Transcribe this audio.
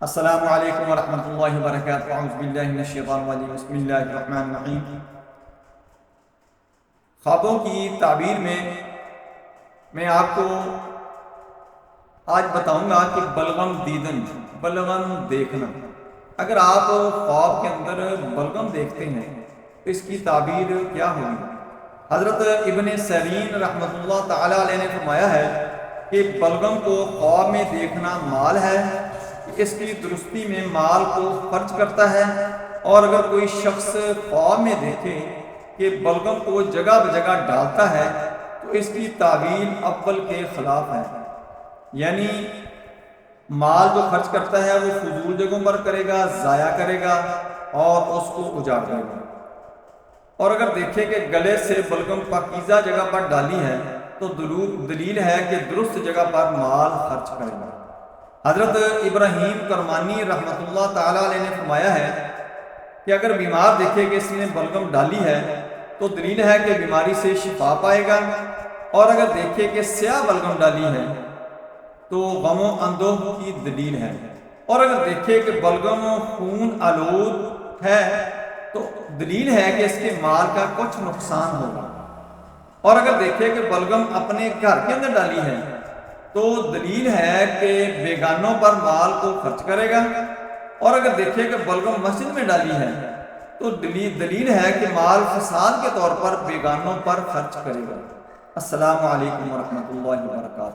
السلام علیکم ورحمۃ اللہ وبرکاتہ۔ اعوذ باللہ من الشیطان الرجیم، بسم اللہ الرحمن الرحیم۔ خوابوں کی تعبیر میں آپ کو آج بتاؤں گا کہ بلغم دیدن، بلغم دیکھنا۔ اگر آپ خواب کے اندر بلغم دیکھتے ہیں تو اس کی تعبیر کیا ہوگی؟ حضرت ابن سیرین رحمۃ اللہ تعالی علیہ نے فرمایا ہے کہ بلغم کو خواب میں دیکھنا مال ہے، اس کی درستی میں مال کو خرچ کرتا ہے، اور اگر کوئی شخص خواب میں دیکھے کہ بلغم کو جگہ بجگہ ڈالتا ہے تو اس کی تعبیر اول کے خلاف ہے، یعنی مال جو خرچ کرتا ہے وہ فضول جگہوں پر کرے گا، ضائع کرے گا اور اس کو اجاڑ دے گا۔ اور اگر دیکھے کہ گلے سے بلغم پاکیزہ جگہ پر ڈالی ہے تو دلیل ہے کہ درست جگہ پر مال خرچ کرے گا۔ حضرت ابراہیم کرمانی رحمۃ اللہ تعالی علیہ نے فرمایا ہے کہ اگر بیمار دیکھے کہ اس نے بلغم ڈالی ہے تو دلیل ہے کہ بیماری سے شفا پائے گا، اور اگر دیکھے کہ سیاہ بلغم ڈالی ہے تو غم و اندوہ کی دلیل ہے، اور اگر دیکھے کہ بلغم خون آلود ہے تو دلیل ہے کہ اس کے مال کا کچھ نقصان ہوگا، اور اگر دیکھے کہ بلغم اپنے گھر کے اندر ڈالی ہے تو دلیل ہے کہ بیگانوں پر مال کو خرچ کرے گا، اور اگر دیکھے کہ بلغم مسجد میں ڈالی ہے تو دلیل ہے کہ مال فساد کے طور پر بیگانوں پر خرچ کرے گا۔ السلام علیکم ورحمۃ اللہ وبرکاتہ۔